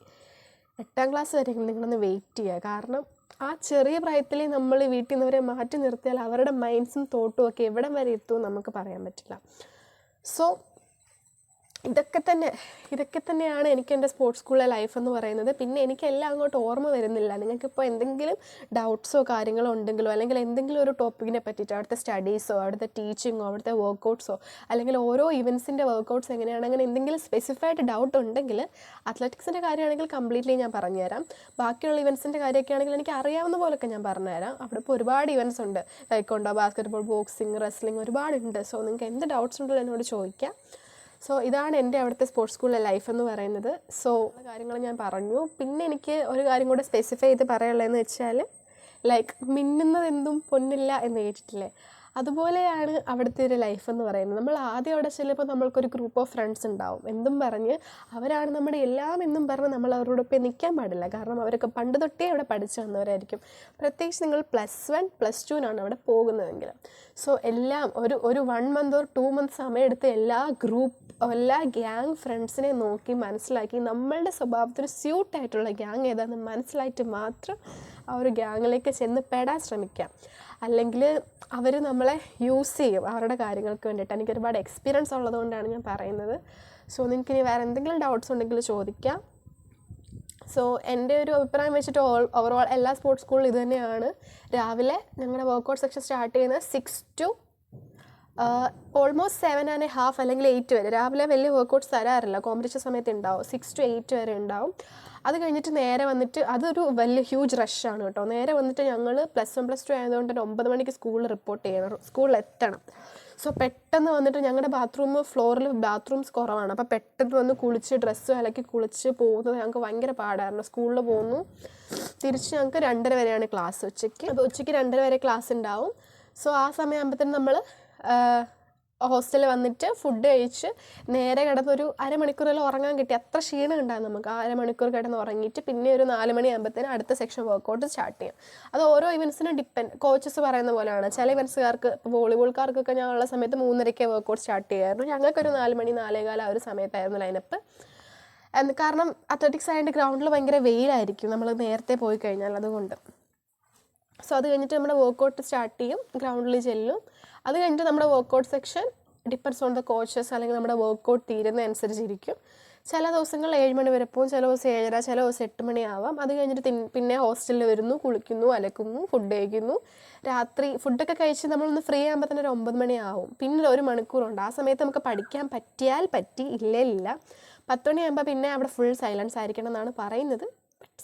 8ാം ക്ലാസ് വരെ നിങ്ങളൊന്ന് വെയിറ്റ് ചെയ്യുക. കാരണം ആ ചെറിയ പ്രായത്തിൽ നമ്മൾ വീട്ടിൽ നിന്നവരെ മാറ്റി നിർത്തിയാൽ അവരുടെ മൈൻഡ്സും തോട്ടും ഒക്കെ എവിടം വരെ എത്തുമെന്ന് നമുക്ക് പറയാൻ പറ്റില്ല. സോ ഇതൊക്കെ തന്നെയാണ് എനിക്ക് എൻ്റെ സ്പോർട്സ് സ്കൂളിലെ ലൈഫ് എന്ന് പറയുന്നത്. പിന്നെ എനിക്കെല്ലാം അങ്ങോട്ട് ഓർമ്മ വരുന്നില്ല. നിങ്ങൾക്കിപ്പോൾ എന്തെങ്കിലും ഡൗട്ട്സോ കാര്യങ്ങളോ ഉണ്ടെങ്കിലോ, അല്ലെങ്കിൽ എന്തെങ്കിലും ഒരു ടോപ്പിക്കിനെ പറ്റിയിട്ട് അവിടുത്തെ സ്റ്റഡീസോ അവിടുത്തെ ടീച്ചിങ്ങോ അവിടുത്തെ വർക്കൗട്ട്സോ അല്ലെങ്കിൽ ഓരോ ഇവൻസിൻ്റെ വർക്കൗട്ട്സ് എങ്ങനെയാണ്, അങ്ങനെ എന്തെങ്കിലും സ്പെസിഫൈഡ് ഡൗട്ട് ഉണ്ടെങ്കിൽ അത്ലറ്റിക്സിൻ്റെ കാര്യമാണെങ്കിൽ കംപ്ലീറ്റ്ലി ഞാൻ പറഞ്ഞുതരാം. ബാക്കിയുള്ള ഇവൻസിൻ്റെ കാര്യമൊക്കെ ആണെങ്കിൽ എനിക്ക് അറിയാവുന്ന പോലൊക്കെ ഞാൻ പറഞ്ഞുതരാം. അവിടെ ഇപ്പോൾ ഒരുപാട് ഇവൻസ് ഉണ്ട്, ടൈക്കോണ്ടോ, ബാസ്കറ്റ്ബോൾ, ബോക്സിങ്, റെസ്ലിംഗ്, ഒരുപാടുണ്ട്. സോ നിങ്ങൾക്ക് എന്ത് ഡൗട്ട്സ് ഉണ്ടല്ലോ എന്നോട് ചോദിക്കാം. സോ ഇതാണ് എൻ്റെ അവിടുത്തെ സ്പോർട്സ് സ്കൂളിലെ ലൈഫ് എന്ന് പറയുന്നത്. സോ കാര്യങ്ങൾ ഞാൻ പറഞ്ഞു. പിന്നെ എനിക്ക് ഒരു കാര്യം കൂടെ സ്പെസിഫൈ ചെയ്ത് പറയാനുള്ളതെന്ന് വെച്ചാൽ ലൈക്ക് മിന്നുന്നതെന്തും പൊന്നില്ല എന്ന് കേട്ടിട്ടില്ലേ, അതുപോലെയാണ് അവിടുത്തെ ഒരു ലൈഫ് എന്ന് പറയുന്നത്. നമ്മൾ ആദ്യം അവിടെ ചെല്ലുമ്പോൾ നമ്മൾക്കൊരു ഗ്രൂപ്പ് ഓഫ് ഫ്രണ്ട്സ് ഉണ്ടാവും, എന്തും പറഞ്ഞ് അവരാണ് നമ്മുടെ എല്ലാം എന്നും പറഞ്ഞ് നമ്മൾ അവരോടൊപ്പം നിൽക്കാൻ പാടില്ല. കാരണം അവരൊക്കെ പണ്ട് തൊട്ടേ അവിടെ പഠിച്ചു വന്നവരായിരിക്കും. പ്രത്യേകിച്ച് നിങ്ങൾ +1 +2 അവിടെ പോകുന്നതെങ്കിൽ. സോ എല്ലാം ഒരു 1 month or 2 months സമയമെടുത്ത് എല്ലാ ഗ്യാങ് ഫ്രണ്ട്സിനെ നോക്കി മനസ്സിലാക്കി നമ്മളുടെ സ്വഭാവത്തിന് സ്യൂട്ടായിട്ടുള്ള ഗ്യാങ് ഏതാണെന്ന് മനസ്സിലായിട്ട് മാത്രം ആ ഒരു ഗ്യാങ്ങിലേക്ക് ചെന്ന് പെടാൻ ശ്രമിക്കാം. അല്ലെങ്കിൽ അവർ നമ്മളെ യൂസ് ചെയ്യും അവരുടെ കാര്യങ്ങൾക്ക് വേണ്ടിയിട്ട്. എനിക്ക് ഒരുപാട് എക്സ്പീരിയൻസ് ഉള്ളതുകൊണ്ടാണ് ഞാൻ പറയുന്നത്. സോ നിങ്ങൾക്കിനി വേറെ എന്തെങ്കിലും ഡൗട്ട്സ് ഉണ്ടെങ്കിൽ ചോദിക്കാം. സോ എൻ്റെ ഒരു അഭിപ്രായം വെച്ചിട്ട് ഓവറോൾ എല്ലാ സ്പോർട്സ് സ്കൂളിലും ഇത് തന്നെയാണ്. രാവിലെ ഞങ്ങളുടെ വർക്കൗട്ട് സെക്ഷൻ സ്റ്റാർട്ട് ചെയ്യുന്നത് 6 to ഓൾമോസ്റ്റ് 7.5 അല്ലെങ്കിൽ 8 വരെ. രാവിലെ വലിയ വർക്കൗട്ട്സ് തരാറില്ല, കോമ്പറ്റീഷൻ സമയത്ത് ഉണ്ടാവും. 6 to 8 വരെ ഉണ്ടാവും. അത് കഴിഞ്ഞിട്ട് നേരെ വന്നിട്ട് അതൊരു വലിയ ഹ്യൂജ് റഷാണ് കേട്ടോ. നേരെ വന്നിട്ട് ഞങ്ങൾ +1 +2 ആയതുകൊണ്ട് തന്നെ 9 മണിക്ക് സ്കൂളിൽ റിപ്പോർട്ട് ചെയ്യണം, സ്കൂളിൽ എത്തണം. സോ പെട്ടെന്ന് വന്നിട്ട് ഞങ്ങളുടെ ഫ്ലോറിൽ ബാത്റൂംസ് കുറവാണ്. അപ്പോൾ പെട്ടെന്ന് വന്ന് കുളിച്ച് ഡ്രസ്സ് അലക്കി കുളിച്ച് പോകുന്നത് ഞങ്ങൾക്ക് ഭയങ്കര പാടായിരുന്നു. സ്കൂളിൽ പോകുന്നു, തിരിച്ച് ഞങ്ങൾക്ക് 2:30 വരെയാണ് ക്ലാസ് ഉച്ചയ്ക്ക്. അപ്പോൾ ഉച്ചയ്ക്ക് 2:30 വരെ ക്ലാസ് ഉണ്ടാവും. സോ ആ സമയമാകുമ്പോഴത്തേനും നമ്മൾ ഹോസ്റ്റലിൽ വന്നിട്ട് ഫുഡ് കഴിച്ച് നേരെ കിടന്നൊരു അരമണിക്കൂറെല്ലാം ഉറങ്ങാൻ കിട്ടി. അത്ര ക്ഷീണം ഉണ്ടാകും നമുക്ക്. 1/2 മണിക്കൂർ കിടന്ന് ഉറങ്ങിയിട്ട് പിന്നെ ഒരു 4 മണിയാകുമ്പോഴത്തേനും അടുത്ത സെക്ഷൻ വർക്കൗട്ട് സ്റ്റാർട്ട് ചെയ്യും. അത് ഓരോ ഇവൻസിനും കോച്ചസ് പറയുന്ന പോലെയാണ്. ചില ഇവൻസുകാർക്ക്, ഇപ്പോൾ വോളിബോൾക്കാർക്കൊക്കെ ഞങ്ങളുള്ള സമയത്ത് 3:30 വർക്കൗട്ട് സ്റ്റാർട്ട് ചെയ്യായിരുന്നു. ഞങ്ങൾക്കൊരു 4 മണി 4:15 ആ ഒരു സമയത്തായിരുന്നു ലൈനപ്പ്. കാരണം അത്ലറ്റിക്സ് ആയതുകൊണ്ട് ഗ്രൗണ്ടിൽ ഭയങ്കര വെയിലായിരിക്കും നമ്മൾ നേരത്തെ പോയി കഴിഞ്ഞാൽ, അതുകൊണ്ട്. സോ അത് കഴിഞ്ഞിട്ട് നമ്മുടെ വർക്കൗട്ട് സ്റ്റാർട്ട് ചെയ്യും, ഗ്രൗണ്ടിൽ ചെല്ലും. അത് കഴിഞ്ഞിട്ട് നമ്മുടെ workout section depends on the coaches, അല്ലെങ്കിൽ നമ്മുടെ വർക്കൗട്ട് തീരുന്ന അനുസരിച്ചിരിക്കും. ചില ദിവസങ്ങൾ 7 മണി വരെ പോകും, ചില ദിവസം 7:30, ചില ദിവസം 8 മണിയാവാം. അത് കഴിഞ്ഞിട്ട് പിന്നെ ഹോസ്റ്റലിൽ വരുന്നു, കുളിക്കുന്നു, അലക്കുന്നു, ഫുഡ് കഴിക്കുന്നു. രാത്രി ഫുഡൊക്കെ കഴിച്ച് നമ്മളൊന്ന് ഫ്രീ ആകുമ്പോൾ തന്നെ ഒരു 9 മണിയാവും. പിന്നെ 1 മണിക്കൂറുണ്ട്. ആ സമയത്ത് നമുക്ക് പഠിക്കാൻ പറ്റിയാൽ പറ്റി, ഇല്ല. 10 മണിയാകുമ്പോൾ പിന്നെ അവിടെ ഫുൾ സൈലൻസ് ആയിരിക്കണം എന്നാണ് പറയുന്നത്.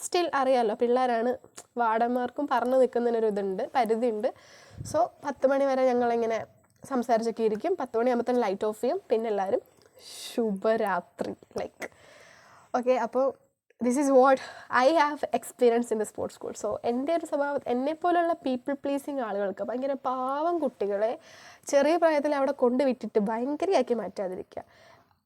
സ്റ്റിൽ അറിയാമല്ലോ, പിള്ളേരാണ്, വാർഡന്മാർക്കും പറഞ്ഞു നിൽക്കുന്നതിനൊരു പരിധിയുണ്ട്. സോ 10 മണി വരെ ഞങ്ങളിങ്ങനെ സംസാരിച്ചൊക്കെ ഇരിക്കും. 10 മണിയാകുമ്പോഴത്തേനും ലൈറ്റ് ഓഫ് ചെയ്യും. പിന്നെ എല്ലാവരും ശുഭരാത്രി ലൈക്ക് ഓക്കെ. അപ്പോൾ this is what I have experience in the sports school. So എൻ്റെ ഒരു സ്വഭാവം, എന്നെപ്പോലുള്ള പീപ്പിൾ പ്ലീസിങ് ആളുകൾക്ക്, ഭയങ്കര പാവം കുട്ടികളെ ചെറിയ പ്രായത്തിൽ അവിടെ കൊണ്ടുവിട്ടിട്ട് ഭയങ്കരയാക്കി മാറ്റാതിരിക്കുക.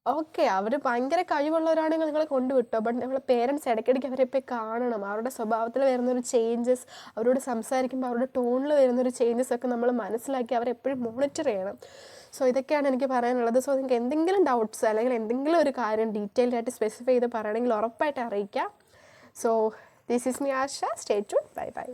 ഓക്കെ, അവർ ഭയങ്കര കഴിവുള്ളവരാണെങ്കിൽ നിങ്ങളെ കൊണ്ടുവിട്ടോ. ബട്ട് നമ്മളെ പേരൻസ് ഇടയ്ക്കിടയ്ക്ക് അവരെ പോയി കാണണം. അവരുടെ സ്വഭാവത്തിൽ വരുന്നൊരു ചേഞ്ചസ്, അവരോട് സംസാരിക്കുമ്പോൾ അവരുടെ ടോണിൽ വരുന്നൊരു ചേഞ്ചസ് ഒക്കെ നമ്മൾ മനസ്സിലാക്കി അവരെ എപ്പോഴും മോണിറ്റർ ചെയ്യണം. സോ ഇതൊക്കെയാണ് എനിക്ക് പറയാനുള്ളത്. സോ നിങ്ങൾക്ക് എന്തെങ്കിലും ഡൗട്ട്സ് അല്ലെങ്കിൽ എന്തെങ്കിലും ഒരു കാര്യം ഡീറ്റെയിൽഡ് ആയിട്ട് സ്പെസിഫൈ ചെയ്ത് പറയണമെങ്കിൽ ഉറപ്പായിട്ട് അറിയിക്കാം. So this is me Arsha. Stay tune. Bye bye.